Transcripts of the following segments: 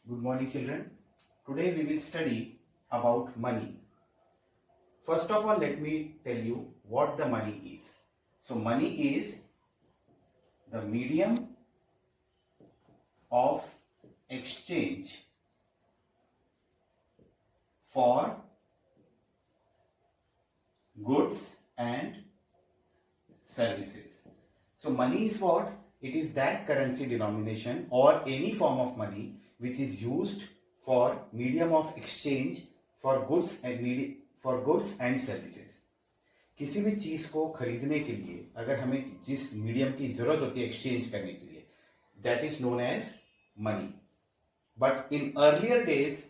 Good morning, children. Today we will study about money. First of all, let me tell you what the money is. So, money is the medium of exchange for goods and services. So, money is what? It is that currency denomination or any form of money which is used for medium of exchange for goods and services. किसी भी चीज को खरीदने के लिए अगर हमें जिस मीडियम की जरूरत होती है एक्सचेंज करने के लिए, that is known as money. But in earlier days,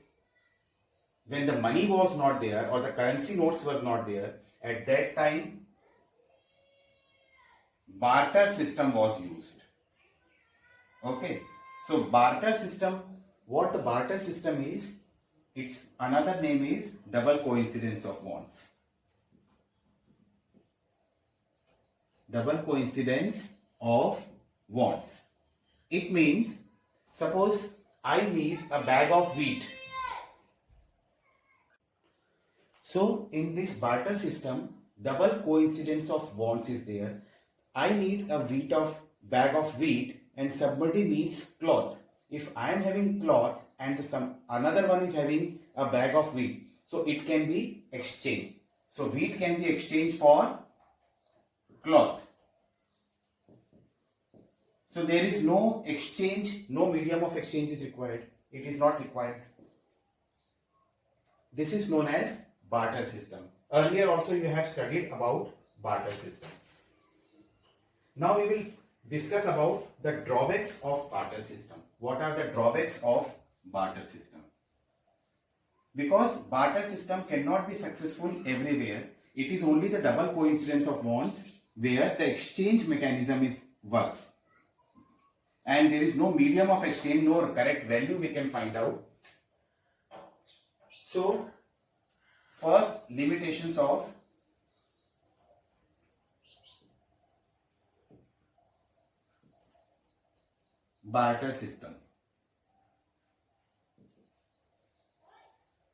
when the money was not there or the currency notes were not there, at that time barter system was used. Okay, so barter system, what the barter system is, its another name is double coincidence of wants. Double coincidence of wants. It means, suppose I need a bag of wheat. So in this barter system, double coincidence of wants is there. I need a bag of wheat and somebody needs cloth. If I am having cloth and another one is having a bag of wheat, so it can be exchanged. So wheat can be exchanged for cloth. So there is no exchange, no medium of exchange is required. It is not required. This is known as barter system. Earlier also you have studied about barter system. Now we will discuss about the drawbacks of barter system. What are the drawbacks of barter system? Because barter system cannot be successful everywhere, it is only the double coincidence of wants where the exchange mechanism works. And there is no medium of exchange, no correct value we can find out. So, first limitations of barter system.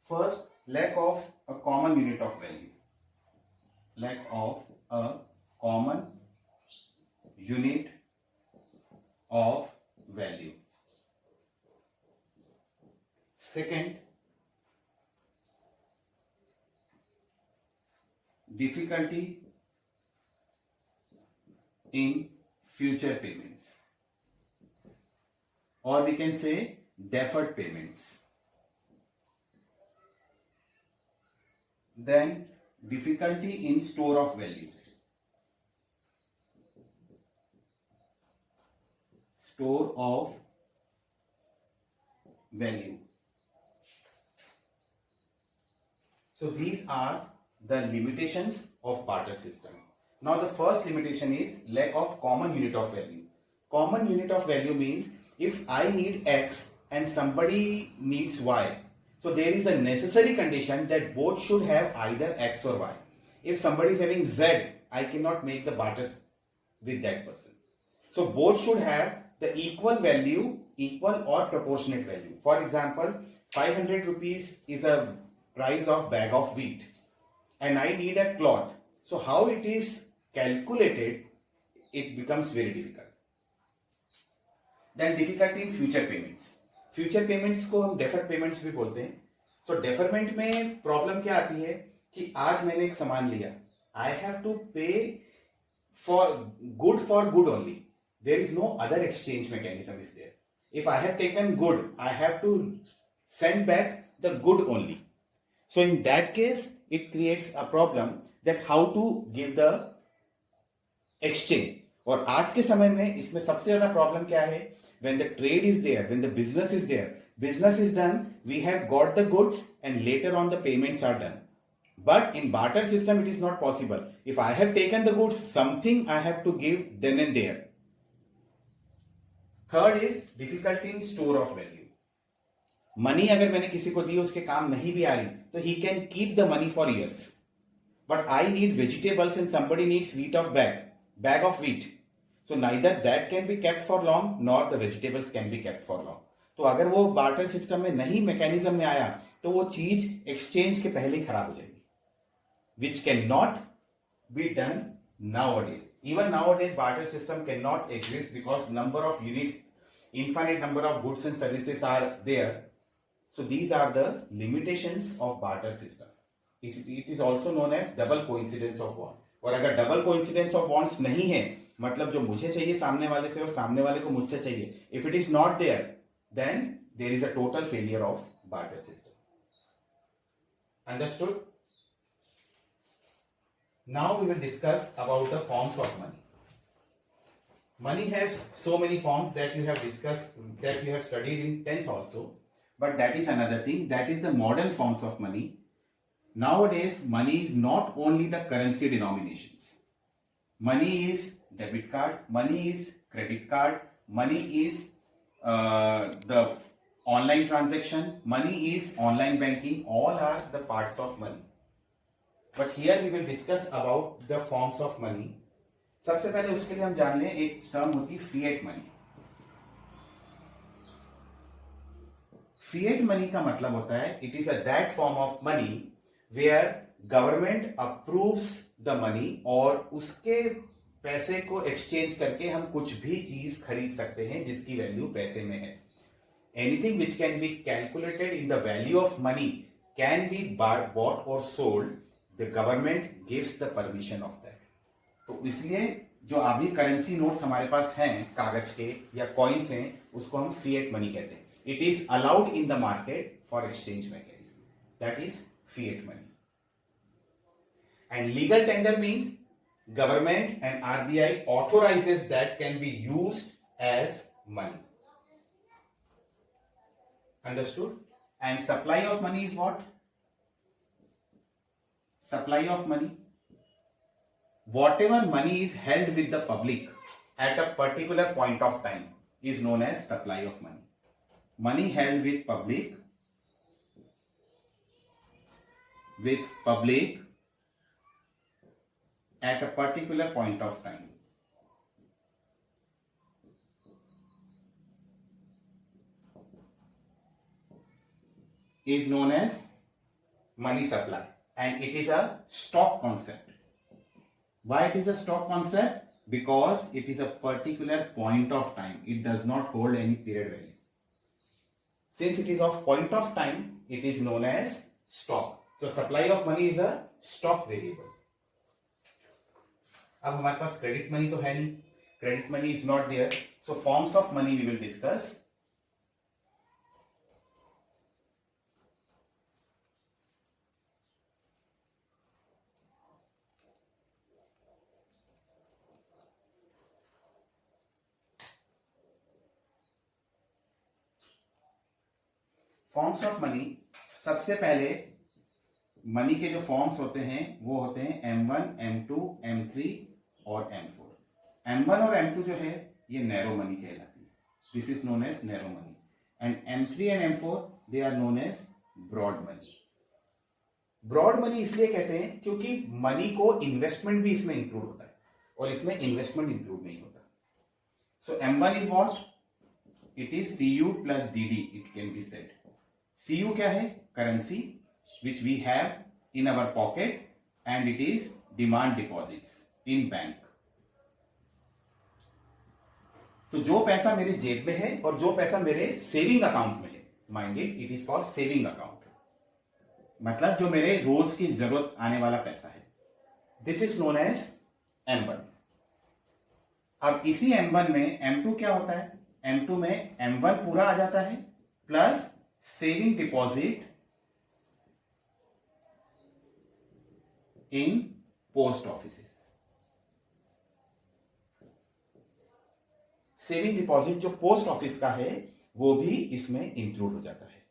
First, lack of a common unit of value. Lack of a common unit of value. Second, difficulty in future payments, or we can say deferred payments. Then difficulty in store of value. Store of value. So these are the limitations of barter system. Now the first limitation is lack of common unit of value. Common unit of value means if I need X and somebody needs Y, so there is a necessary condition that both should have either X or Y. If somebody is having Z, I cannot make the barters with that person. So both should have the equal value, equal or proportionate value. For example, 500 rupees is a price of bag of wheat and I need a cloth. So how it is calculated, it becomes very difficult. Then difficulty in future payments. Future payments को हम deferred payments भी बोलते हैं. सो deferment में problem क्या आती है कि आज मैंने एक सामान लिया, I have to pay for good only. There is no other exchange mechanism is there. If I have taken good, I have to send back the good only. So in that case it creates a problem that how to give the exchange. और आज के समय में इसमें सबसे ज्यादा problem क्या है? When the trade is there, when the business is there, business is done, we have got the goods and later on the payments are done. But in barter system, it is not possible. If I have taken the goods, something I have to give then and there. Third is difficulty in store of value. Money अगर मैंने किसी को दी उसके काम नहीं भी आ रही तो he can keep the money for years. But I need vegetables and somebody needs bag of wheat. So neither that can be kept for long nor the vegetables can be kept for long. तो अगर वो barter system में नहीं mechanism में आया तो वो चीज एक्सचेंज के पहले ही खराब हो जाएगी, which can not be done nowadays. Even nowadays barter system cannot exist because number of units, infinite number of goods and services are there. So these are the limitations of barter system. It is also known as double coincidence of want. और अगर double coincidence of wants नहीं है, मतलब जो मुझे चाहिए सामने वाले से और सामने वाले को मुझसे चाहिए, if it is not there then there is a total failure of barter system. Understood? Now we will discuss about the forms of money. Money has so many forms that you have discussed, that you have studied in 10th also, but that is another thing. That is the modern forms of money. Nowadays, money is not only the currency denominations. Money is debit card, money is credit card, money is the online transaction, money is online banking. All are the parts of money. But here we will discuss about the forms of money. सबसे पहले उसके लिए हम जान लें, एक term होती है फिएट मनी. फिएट मनी का मतलब होता है it is a that form of money where government approves the money, और उसके पैसे को एक्सचेंज करके हम कुछ भी चीज खरीद सकते हैं जिसकी वैल्यू पैसे में है. Anything which can be calculated in the value of money can be bought और sold. The government gives the permission of that. तो इसलिए जो अभी करेंसी नोट्स हमारे पास हैं कागज के या कॉइन्स हैं, उसको हम फिएट मनी कहते हैं. It is allowed in the market for exchange mechanism. That is fiat money. And legal tender means government and RBI authorises that can be used as money. Understood? And supply of money is what? Supply of money. Whatever money is held with the public at a particular point of time is known as supply of money. Money held with public at a particular point of time is known as money supply. And it is a stock concept. Why it is a stock concept? Because it is a particular point of time. It does not hold any period value. Since it is of point of time, it is known as stock. So supply of money is a stock variable. अब हमारे पास credit money तो है नहीं. Credit money is not there. So forms of money we will discuss. Forms of money. सबसे पहले money के जो forms होते हैं वो होते हैं M1, M2, M3 और M4. M1 और M2 जो है ये नैरो मनी कहलाती है. This is known as narrow money. And M3 and M4 they are known as broad money. Broad money इसलिए कहते हैं क्योंकि मनी को इन्वेस्टमेंट भी इसमें इंक्लूड होता है और इसमें इन्वेस्टमेंट इंक्लूड नहीं होता. So M1 is what? It is CU plus DD. It can be said. CU क्या है? Currency which we have in our pocket and it is demand deposits in bank. तो जो पैसा मेरे जेब में है और जो पैसा मेरे सेविंग अकाउंट में है, mind it is for saving account, मतलब जो मेरे रोज की जरूरत आने वाला पैसा है. This is known as M1. अब इसी M1 में M2 क्या होता है? M2 में M1 पूरा आ जाता है plus saving deposit in post offices. Saving deposit जो पोस्ट ऑफिस का है वो भी इसमें इंक्लूड हो जाता है,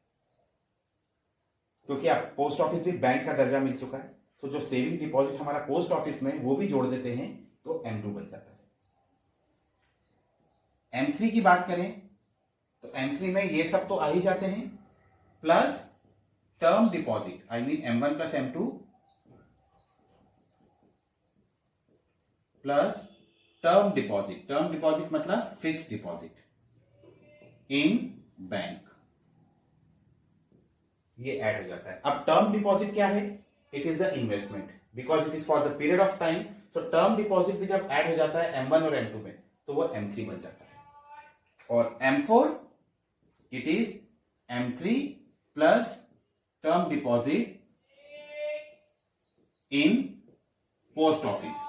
क्योंकि आप पोस्ट ऑफिस भी बैंक का दर्जा मिल चुका है. तो जो सेविंग डिपॉजिट हमारा पोस्ट ऑफिस में वो भी जोड़ देते हैं तो M2 बन जाता है. M3 की बात करें तो M3 में ये सब तो आ ही जाते हैं plus term deposit. I mean M1 plus M2 plus term deposit. Term deposit मतलब फिक्स्ड डिपॉजिट इन बैंक, ये ऐड हो जाता है. अब टर्म डिपॉजिट क्या है? It is the investment because it is for the period of time. So term deposit भी जब ऐड हो जाता है M1 और M2 में तो वो M3 बन जाता है. और M4 it is M3 plus term deposit in post office.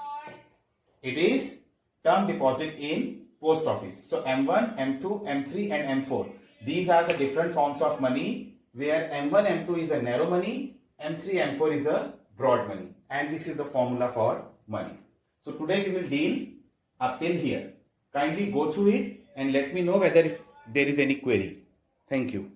It is term deposit in post office. So M1, M2, M3 and M4. These are the different forms of money where M1, M2 is a narrow money, M3, M4 is a broad money. And this is the formula for money. So today we will deal up till here. Kindly go through it and let me know whether if there is any query. Thank you.